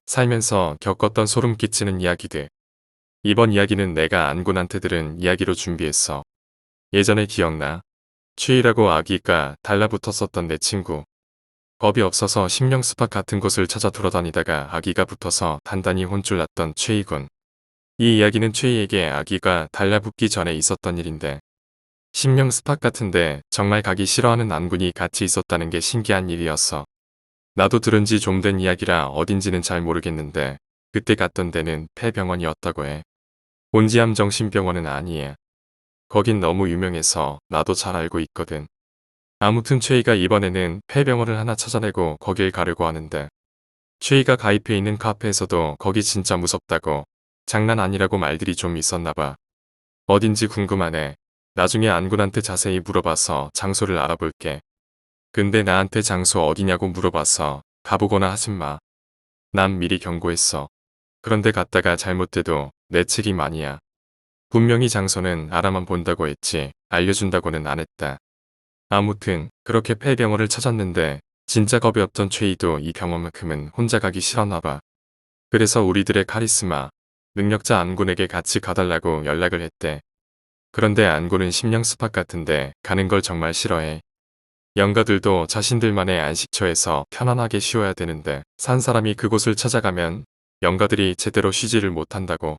살면서 겪었던 소름 끼치는 이야기들. 이번 이야기는 내가 안군한테 들은 이야기로 준비했어. 예전에 기억나? 최희라고 아기가 달라붙었었던 내 친구. 겁이 없어서 심령 스팟 같은 곳을 찾아 돌아다니다가 아기가 붙어서 단단히 혼쭐 났던 최희군. 이 이야기는 최희에게 아기가 달라붙기 전에 있었던 일인데 심령 스팟 같은데 정말 가기 싫어하는 안군이 같이 있었다는 게 신기한 일이었어. 나도 들은 지 좀 된 이야기라 어딘지는 잘 모르겠는데 그때 갔던 데는 폐병원이었다고 해. 곤지암 정신병원은 아니야. 거긴 너무 유명해서 나도 잘 알고 있거든. 아무튼 최희가 이번에는 폐병원을 하나 찾아내고 거길 가려고 하는데 최희가 가입해 있는 카페에서도 거기 진짜 무섭다고 장난 아니라고 말들이 좀 있었나 봐. 어딘지 궁금하네. 나중에 안군한테 자세히 물어봐서 장소를 알아볼게. 근데 나한테 장소 어디냐고 물어봐서 가보거나 하지 마. 난 미리 경고했어. 그런데 갔다가 잘못돼도 내 책임 아니야. 분명히 장소는 알아만 본다고 했지 알려준다고는 안 했다. 아무튼 그렇게 폐병원을 찾았는데 진짜 겁이 없던 최희도 이 병원만큼은 혼자 가기 싫었나 봐. 그래서 우리들의 카리스마, 능력자 안군에게 같이 가달라고 연락을 했대. 그런데 안군은 심령 스팟 같은데 가는 걸 정말 싫어해. 영가들도 자신들만의 안식처에서 편안하게 쉬어야 되는데 산 사람이 그곳을 찾아가면 영가들이 제대로 쉬지를 못한다고.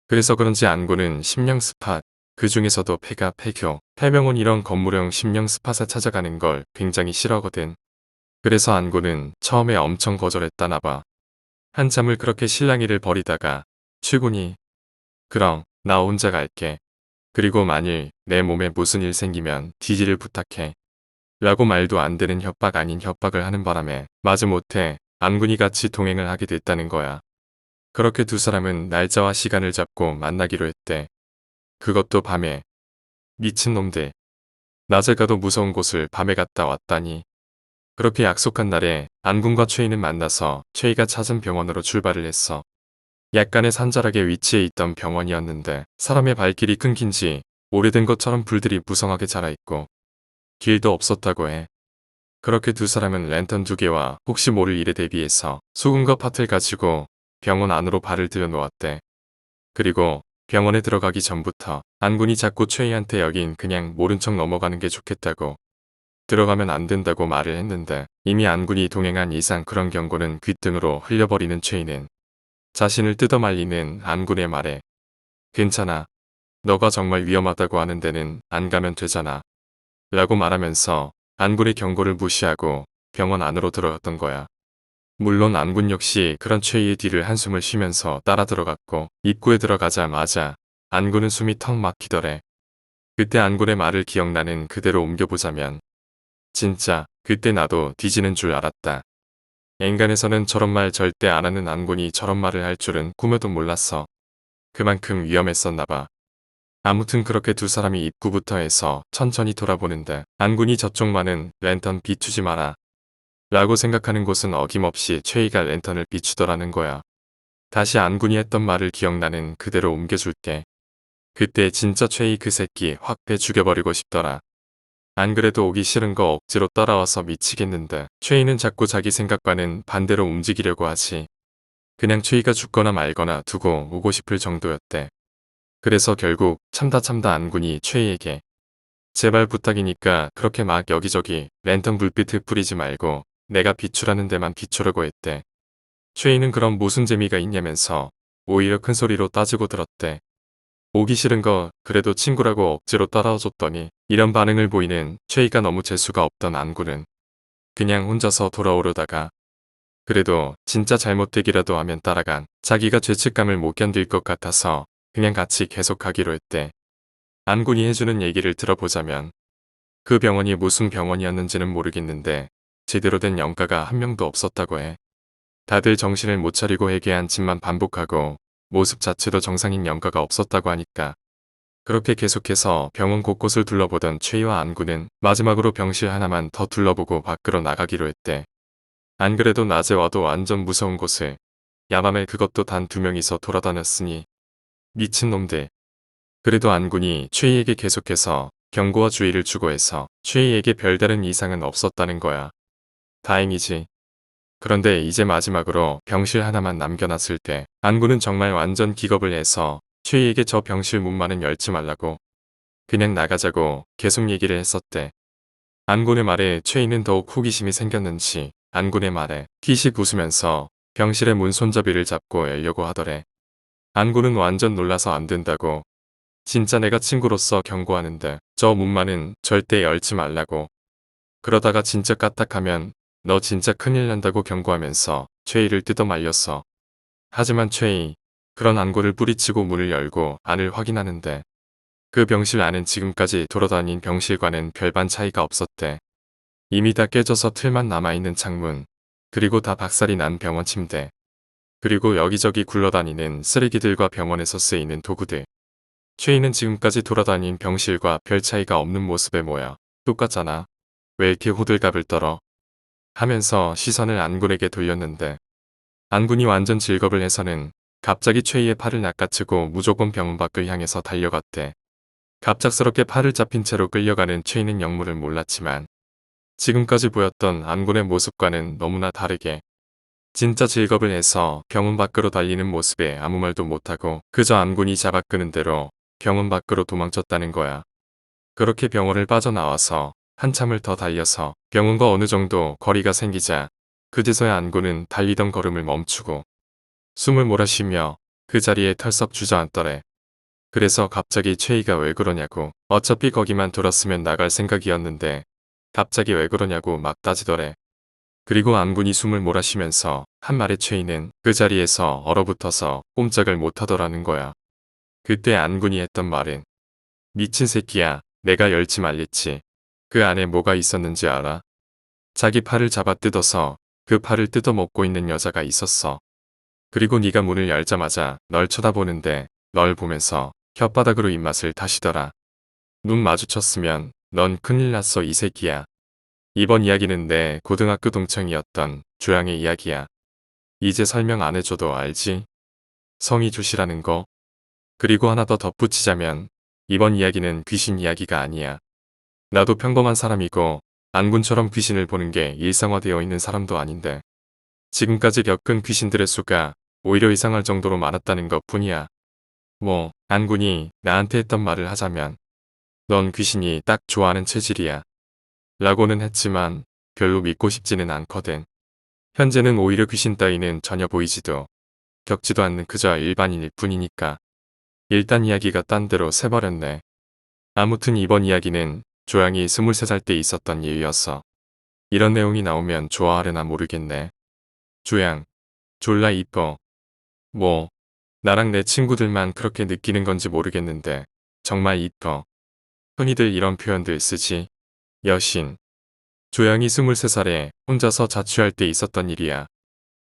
그래서 그런지 안구는 심령 스팟, 그 중에서도 폐가 폐교, 폐병원 이런 건물형 심령 스팟에 찾아가는 걸 굉장히 싫어하거든. 그래서 안구는 처음에 엄청 거절했다나 봐. 한참을 그렇게 실랑이를 벌이다가 출근이 그럼 나 혼자 갈게. 그리고 만일 내 몸에 무슨 일 생기면 디지를 부탁해. 라고 말도 안 되는 협박 아닌 협박을 하는 바람에 마지못해 안군이 같이 동행을 하게 됐다는 거야. 그렇게 두 사람은 날짜와 시간을 잡고 만나기로 했대. 그것도 밤에. 미친놈들. 낮에 가도 무서운 곳을 밤에 갔다 왔다니. 그렇게 약속한 날에 안군과 최희는 만나서 최희가 찾은 병원으로 출발을 했어. 약간의 산자락에 위치해 있던 병원이었는데 사람의 발길이 끊긴 지 오래된 것처럼 불들이 무성하게 자라있고 길도 없었다고 해. 그렇게 두 사람은 랜턴 2개와 혹시 모를 일에 대비해서 소금과 팥을 가지고 병원 안으로 발을 들여놓았대. 그리고 병원에 들어가기 전부터 안군이 자꾸 최희한테 여긴 그냥 모른 척 넘어가는 게 좋겠다고 들어가면 안 된다고 말을 했는데 이미 안군이 동행한 이상 그런 경고는 귓등으로 흘려버리는 최희는 자신을 뜯어말리는 안군의 말에 괜찮아. 너가 정말 위험하다고 하는 데는 안 가면 되잖아. 라고 말하면서 안군의 경고를 무시하고 병원 안으로 들어갔던 거야. 물론 안군 역시 그런 최희의 뒤를 한숨을 쉬면서 따라 들어갔고 입구에 들어가자마자 안군은 숨이 턱 막히더래. 그때 안군의 말을 기억나는 그대로 옮겨보자면 진짜 그때 나도 뒤지는 줄 알았다. 엔간에서는 저런 말 절대 안 하는 안군이 저런 말을 할 줄은 꿈에도 몰랐어. 그만큼 위험했었나 봐. 아무튼 그렇게 두 사람이 입구부터 해서 천천히 돌아보는데 안군이 저쪽만은 랜턴 비추지 마라. 라고 생각하는 곳은 어김없이 최희가 랜턴을 비추더라는 거야. 다시 안군이 했던 말을 기억나는 그대로 옮겨줄게. 그때 진짜 최희 그 새끼 확 배 죽여버리고 싶더라. 안 그래도 오기 싫은 거 억지로 따라와서 미치겠는데 최희는 자꾸 자기 생각과는 반대로 움직이려고 하지. 그냥 최희가 죽거나 말거나 두고 오고 싶을 정도였대. 그래서 결국 참다 안군이 최희에게 제발 부탁이니까 그렇게 막 여기저기 랜턴 불빛을 뿌리지 말고 내가 비추라는 데만 비추려고 했대. 최희는 그럼 무슨 재미가 있냐면서 오히려 큰 소리로 따지고 들었대. 오기 싫은 거 그래도 친구라고 억지로 따라와줬더니 이런 반응을 보이는 최희가 너무 재수가 없던 안구는 그냥 혼자서 돌아오려다가 그래도 진짜 잘못되기라도 하면 따라간 자기가 죄책감을 못 견딜 것 같아서 그냥 같이 계속하기로 했대. 안군이 해주는 얘기를 들어보자면 그 병원이 무슨 병원이었는지는 모르겠는데 제대로 된 영가가 한 명도 없었다고 해. 다들 정신을 못 차리고 회개한 짓만 반복하고 모습 자체도 정상인 영가가 없었다고 하니까 그렇게 계속해서 병원 곳곳을 둘러보던 최희와 안구는 마지막으로 병실 하나만 더 둘러보고 밖으로 나가기로 했대. 안 그래도 낮에 와도 완전 무서운 곳을 야밤에 그것도 단 2명이서 돌아다녔으니 미친놈들. 그래도 안군이 최희에게 계속해서 경고와 주의를 주고 해서 최희에게 별다른 이상은 없었다는 거야. 다행이지. 그런데 이제 마지막으로 병실 하나만 남겨놨을 때 안구는 정말 완전 기겁을 해서 최희에게 저 병실 문만은 열지 말라고 그냥 나가자고 계속 얘기를 했었대. 안군의 말에 최희는 더욱 호기심이 생겼는지 안군의 말에 기식 웃으면서 병실의 문 손잡이를 잡고 열려고 하더래. 안군은 완전 놀라서 안 된다고. 진짜 내가 친구로서 경고하는데 저 문만은 절대 열지 말라고. 그러다가 진짜 까딱하면 너 진짜 큰일 난다고 경고하면서 최희를 뜯어 말렸어. 하지만 최희 그런 안구를 뿌리치고 문을 열고 안을 확인하는데 그 병실 안은 지금까지 돌아다닌 병실과는 별반 차이가 없었대. 이미 다 깨져서 틀만 남아있는 창문, 그리고 다 박살이 난 병원 침대, 그리고 여기저기 굴러다니는 쓰레기들과 병원에서 쓰이는 도구들. 최희는 지금까지 돌아다닌 병실과 별 차이가 없는 모습에 모여 똑같잖아. 왜 이렇게 호들갑을 떨어? 하면서 시선을 안군에게 돌렸는데 안군이 완전 즐겁을 해서는 갑자기 최희의 팔을 낚아채고 무조건 병원 밖을 향해서 달려갔대. 갑작스럽게 팔을 잡힌 채로 끌려가는 최희는 영문을 몰랐지만 지금까지 보였던 안군의 모습과는 너무나 다르게 진짜 즐겁을 해서 병원 밖으로 달리는 모습에 아무 말도 못하고 그저 안군이 잡아 끄는 대로 병원 밖으로 도망쳤다는 거야. 그렇게 병원을 빠져나와서 한참을 더 달려서 병원과 어느 정도 거리가 생기자 그제서야 안군은 달리던 걸음을 멈추고 숨을 몰아쉬며 그 자리에 털썩 주저앉더래. 그래서 갑자기 최희가 왜 그러냐고 어차피 거기만 들었으면 나갈 생각이었는데 갑자기 왜 그러냐고 막 따지더래. 그리고 안군이 숨을 몰아쉬면서 한 말에 최희는 그 자리에서 얼어붙어서 꼼짝을 못하더라는 거야. 그때 안군이 했던 말은 미친 새끼야 내가 열지 말랬지. 그 안에 뭐가 있었는지 알아? 자기 팔을 잡아 뜯어서 그 팔을 뜯어먹고 있는 여자가 있었어. 그리고 네가 문을 열자마자 널 쳐다보는데 널 보면서 혓바닥으로 입맛을 다시더라. 눈 마주쳤으면 넌 큰일 났어 이 새끼야. 이번 이야기는 내 고등학교 동창이었던 조양의 이야기야. 이제 설명 안 해줘도 알지? 성이 조시라는 거. 그리고 하나 더 덧붙이자면 이번 이야기는 귀신 이야기가 아니야. 나도 평범한 사람이고 안군처럼 귀신을 보는 게 일상화되어 있는 사람도 아닌데 지금까지 겪은 귀신들의 수가 오히려 이상할 정도로 많았다는 것 뿐이야. 뭐 안군이 나한테 했던 말을 하자면 넌 귀신이 딱 좋아하는 체질이야. 라고는 했지만 별로 믿고 싶지는 않거든. 현재는 오히려 귀신 따위는 전혀 보이지도 겪지도 않는 그저 일반인일 뿐이니까. 일단 이야기가 딴 데로 새버렸네. 아무튼 이번 이야기는 조양이 23살 때 있었던 일이었어. 이런 내용이 나오면 좋아하려나 모르겠네. 조양, 졸라 이뻐. 뭐, 나랑 내 친구들만 그렇게 느끼는 건지 모르겠는데 정말 이뻐. 흔히들 이런 표현들 쓰지. 여신. 조양이 23살에 혼자서 자취할 때 있었던 일이야.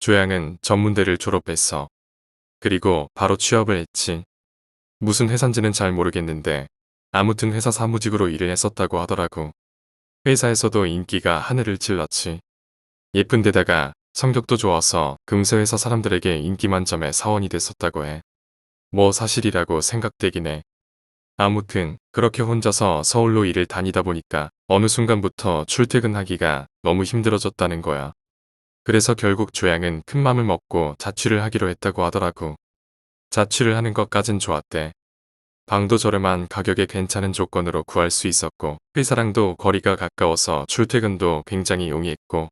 조양은 전문대를 졸업했어. 그리고 바로 취업을 했지. 무슨 회사인지는 잘 모르겠는데 아무튼 회사 사무직으로 일을 했었다고 하더라고. 회사에서도 인기가 하늘을 찔렀지. 예쁜 데다가 성격도 좋아서 금세 회사 사람들에게 인기 만점의 사원이 됐었다고 해. 뭐 사실이라고 생각되긴 해. 아무튼 그렇게 혼자서 서울로 일을 다니다 보니까 어느 순간부터 출퇴근하기가 너무 힘들어졌다는 거야. 그래서 결국 조양은 큰 맘을 먹고 자취를 하기로 했다고 하더라고. 자취를 하는 것까진 좋았대. 방도 저렴한 가격에 괜찮은 조건으로 구할 수 있었고 회사랑도 거리가 가까워서 출퇴근도 굉장히 용이했고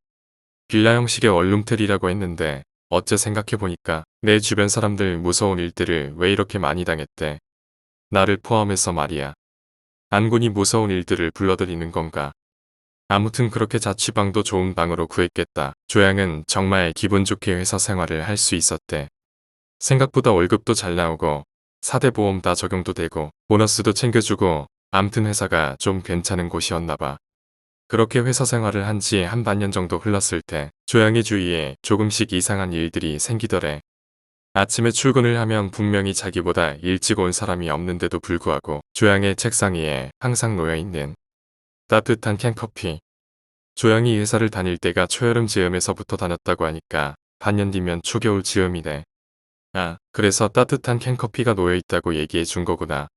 빌라 형식의 원룸텔이라고 했는데 어째 생각해보니까 내 주변 사람들 무서운 일들을 왜 이렇게 많이 당했대. 나를 포함해서 말이야. 안군이 무서운 일들을 불러들이는 건가. 아무튼 그렇게 자취방도 좋은 방으로 구했겠다. 조양은 정말 기분 좋게 회사 생활을 할 수 있었대. 생각보다 월급도 잘 나오고 4대 보험 다 적용도 되고 보너스도 챙겨주고 암튼 회사가 좀 괜찮은 곳이었나봐. 그렇게 회사 생활을 한 지 한 반년 정도 흘렀을 때 조양의 주위에 조금씩 이상한 일들이 생기더래. 아침에 출근을 하면 분명히 자기보다 일찍 온 사람이 없는데도 불구하고 조양의 책상 위에 항상 놓여있는 따뜻한 캔커피. 조양이 회사를 다닐 때가 초여름 즈음에서부터 다녔다고 하니까 반년 뒤면 초겨울 즈음이네. 아, 그래서 따뜻한 캔커피가 놓여있다고 얘기해 준 거구나.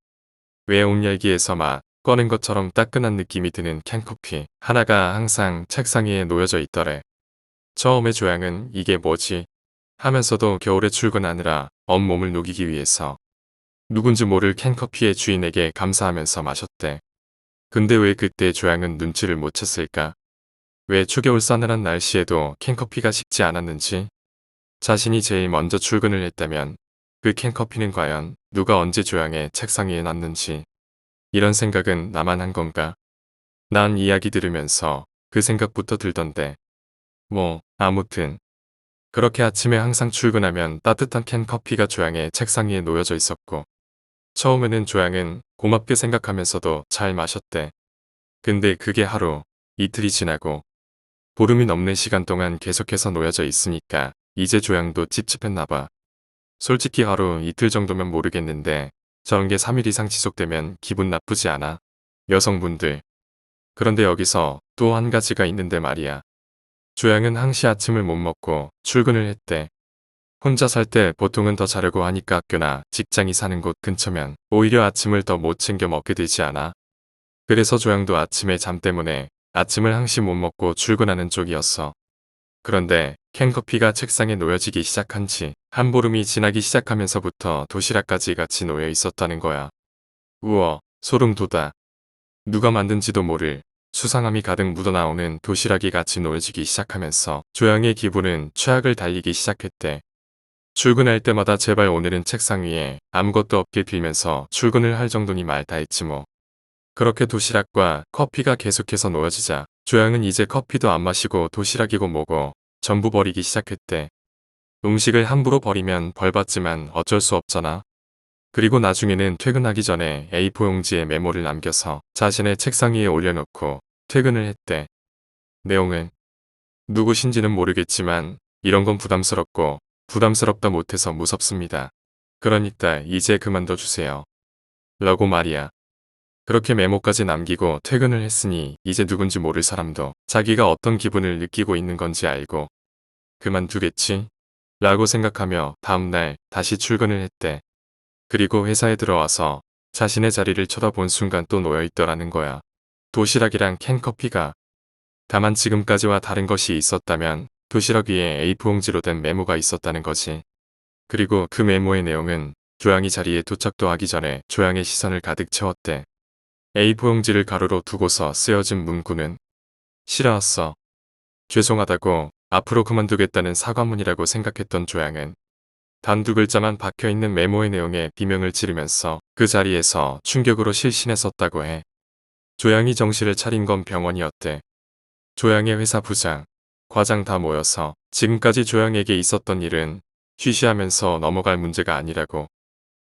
왜 옷 열기에서 막 꺼낸 것처럼 따끈한 느낌이 드는 캔커피 하나가 항상 책상 위에 놓여져 있더래. 처음에 조양은 이게 뭐지? 하면서도 겨울에 출근하느라 온몸을 녹이기 위해서 누군지 모를 캔커피의 주인에게 감사하면서 마셨대. 근데 왜 그때 조양은 눈치를 못 챘을까? 왜 추겨울 싸늘한 날씨에도 캔커피가 식지 않았는지? 자신이 제일 먼저 출근을 했다면 그 캔커피는 과연 누가 언제 조양의 책상 위에 놨는지, 이런 생각은 나만 한 건가? 난 이야기 들으면서 그 생각부터 들던데. 아무튼 그렇게 아침에 항상 출근하면 따뜻한 캔커피가 조양의 책상 위에 놓여져 있었고, 처음에는 조양은 고맙게 생각하면서도 잘 마셨대. 근데 그게 하루, 이틀이 지나고 보름이 넘는 시간 동안 계속해서 놓여져 있으니까 이제 조양도 찝찝했나봐. 솔직히 하루, 이틀 정도면 모르겠는데 저런 게 3일 이상 지속되면 기분 나쁘지 않아? 여성분들. 그런데 여기서 또 한 가지가 있는데 말이야. 조양은 항시 아침을 못 먹고 출근을 했대. 혼자 살 때 보통은 더 자려고 하니까 학교나 직장이 사는 곳 근처면 오히려 아침을 더 못 챙겨 먹게 되지 않아? 그래서 조양도 아침에 잠 때문에 아침을 항시 못 먹고 출근하는 쪽이었어. 그런데 캔커피가 책상에 놓여지기 시작한 지 한 보름이 지나기 시작하면서부터 도시락까지 같이 놓여 있었다는 거야. 우와, 소름 돋아. 누가 만든지도 모를 수상함이 가득 묻어나오는 도시락이 같이 놓여지기 시작하면서 조양의 기분은 최악을 달리기 시작했대. 출근할 때마다 제발 오늘은 책상 위에 아무것도 없길 빌면서 출근을 할 정도니 말 다 했지 뭐. 그렇게 도시락과 커피가 계속해서 놓여지자 조양은 이제 커피도 안 마시고 도시락이고 뭐고 전부 버리기 시작했대. 음식을 함부로 버리면 벌받지만 어쩔 수 없잖아. 그리고 나중에는 퇴근하기 전에 A4 용지에 메모를 남겨서 자신의 책상 위에 올려놓고 퇴근을 했대. 내용은 누구신지는 모르겠지만 이런 건 부담스럽고 부담스럽다 못해서 무섭습니다. 그러니까 이제 그만둬 주세요. 라고 말이야. 그렇게 메모까지 남기고 퇴근을 했으니 이제 누군지 모를 사람도 자기가 어떤 기분을 느끼고 있는 건지 알고 그만두겠지? 라고 생각하며 다음날 다시 출근을 했대. 그리고 회사에 들어와서 자신의 자리를 쳐다본 순간 또 놓여있더라는 거야. 도시락이랑 캔커피가. 다만 지금까지와 다른 것이 있었다면 도시락 위에 A4 용지로 된 메모가 있었다는 거지. 그리고 그 메모의 내용은 조양이 자리에 도착도 하기 전에 조양의 시선을 가득 채웠대. A4 용지를 가로로 두고서 쓰여진 문구는 싫어왔어. 죄송하다고 앞으로 그만두겠다는 사과문이라고 생각했던 조양은 단 두 글자만 박혀있는 메모의 내용에 비명을 지르면서 그 자리에서 충격으로 실신했었다고 해. 조양이 정신을 차린 건 병원이었대. 조양의 회사 부장, 과장 다 모여서 지금까지 조양에게 있었던 일은 쉬쉬하면서 넘어갈 문제가 아니라고,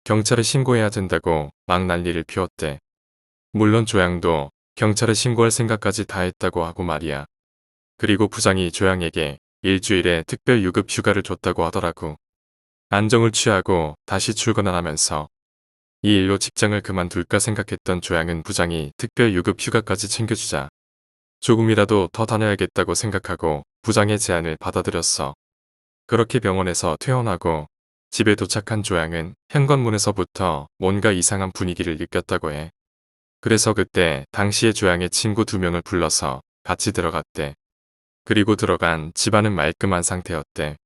경찰에 신고해야 된다고 막 난리를 피웠대. 물론 조양도 경찰에 신고할 생각까지 다 했다고 하고 말이야. 그리고 부장이 조양에게 일주일에 특별 유급 휴가를 줬다고 하더라고. 안정을 취하고 다시 출근을 하면서 이 일로 직장을 그만둘까 생각했던 조양은 부장이 특별 유급 휴가까지 챙겨주자 조금이라도 더 다녀야겠다고 생각하고 부장의 제안을 받아들였어. 그렇게 병원에서 퇴원하고 집에 도착한 조양은 현관문에서부터 뭔가 이상한 분위기를 느꼈다고 해. 그래서 그때 당시에 조양의 친구 2명을 불러서 같이 들어갔대. 그리고 들어간 집안은 말끔한 상태였대.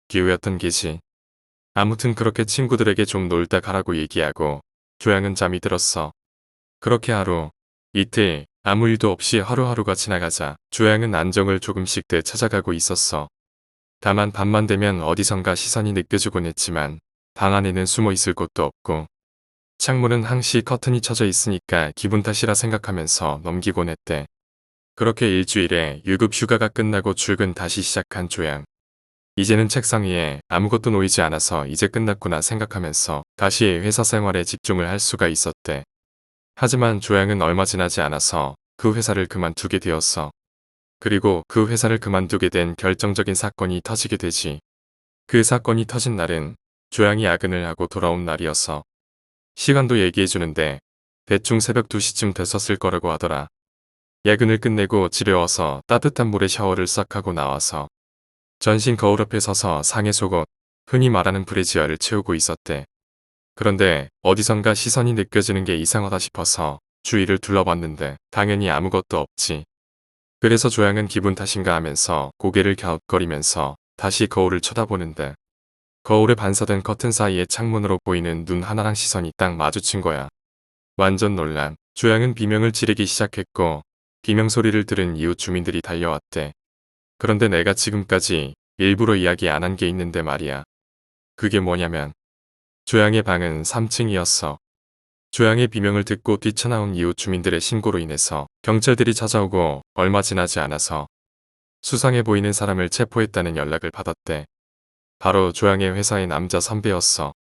기우였던 게지. 아무튼 그렇게 친구들에게 좀 놀다 가라고 얘기하고 조양은 잠이 들었어. 그렇게 하루, 이틀, 아무 일도 없이 하루하루가 지나가자 조양은 안정을 조금씩 되찾아가고 있었어. 다만 밤만 되면 어디선가 시선이 느껴지곤 했지만 방 안에는 숨어 있을 곳도 없고 창문은 항시 커튼이 쳐져 있으니까 기분 탓이라 생각하면서 넘기곤 했대. 그렇게 일주일에 유급 휴가가 끝나고 출근 다시 시작한 조양. 이제는 책상 위에 아무것도 놓이지 않아서 이제 끝났구나 생각하면서 다시 회사 생활에 집중을 할 수가 있었대. 하지만 조양은 얼마 지나지 않아서 그 회사를 그만두게 되었어. 그리고 그 회사를 그만두게 된 결정적인 사건이 터지게 되지. 그 사건이 터진 날은 조양이 야근을 하고 돌아온 날이었어. 시간도 얘기해주는데 대충 새벽 2시쯤 됐었을 거라고 하더라. 야근을 끝내고 집에 와서 따뜻한 물에 샤워를 싹 하고 나와서 전신 거울 앞에 서서 상의 속옷, 흔히 말하는 브래지어를 채우고 있었대. 그런데 어디선가 시선이 느껴지는 게 이상하다 싶어서 주위를 둘러봤는데 당연히 아무것도 없지. 그래서 조양은 기분 탓인가 하면서 고개를 갸웃거리면서 다시 거울을 쳐다보는데 거울에 반사된 커튼 사이에 창문으로 보이는 눈 하나랑 시선이 딱 마주친 거야. 완전 놀란 조양은 비명을 지르기 시작했고 비명 소리를 들은 이웃 주민들이 달려왔대. 그런데 내가 지금까지 일부러 이야기 안 한 게 있는데 말이야. 그게 뭐냐면 조양의 방은 3층이었어. 조양의 비명을 듣고 뛰쳐나온 이웃 주민들의 신고로 인해서 경찰들이 찾아오고 얼마 지나지 않아서 수상해 보이는 사람을 체포했다는 연락을 받았대. 바로 조양의 회사의 남자 선배였어.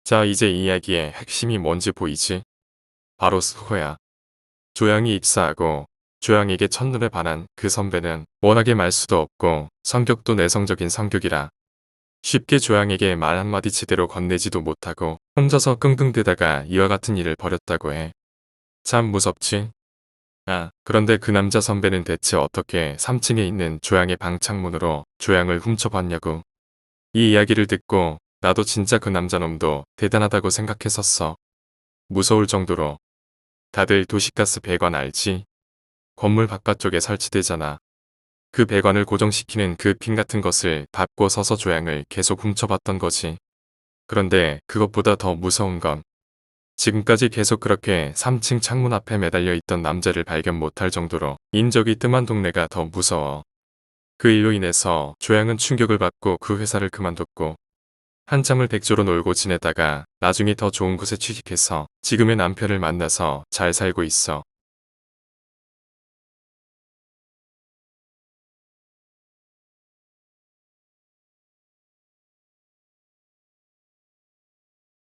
자, 이제 이 이야기의 핵심이 뭔지 보이지? 바로 스호야. 조양이 입사하고 조양에게 첫눈에 반한 그 선배는 워낙에 말수도 없고 성격도 내성적인 성격이라 쉽게 조양에게 말 한마디 제대로 건네지도 못하고 혼자서 끙끙대다가 이와 같은 일을 벌였다고 해. 참 무섭지? 아, 그런데 그 남자 선배는 대체 어떻게 3층에 있는 조양의 방 창문으로 조양을 훔쳐봤냐고. 이 이야기를 듣고 나도 진짜 그 남자놈도 대단하다고 생각했었어. 무서울 정도로. 다들 도시가스 배관 알지? 건물 바깥쪽에 설치되잖아. 그 배관을 고정시키는 그 핀 같은 것을 밟고 서서 조양을 계속 훔쳐봤던 거지. 그런데 그것보다 더 무서운 건 지금까지 계속 그렇게 3층 창문 앞에 매달려 있던 남자를 발견 못할 정도로 인적이 뜸한 동네가 더 무서워. 그 일로 인해서 조양은 충격을 받고 그 회사를 그만뒀고 한참을 백조로 놀고 지내다가 나중에 더 좋은 곳에 취직해서 지금의 남편을 만나서 잘 살고 있어.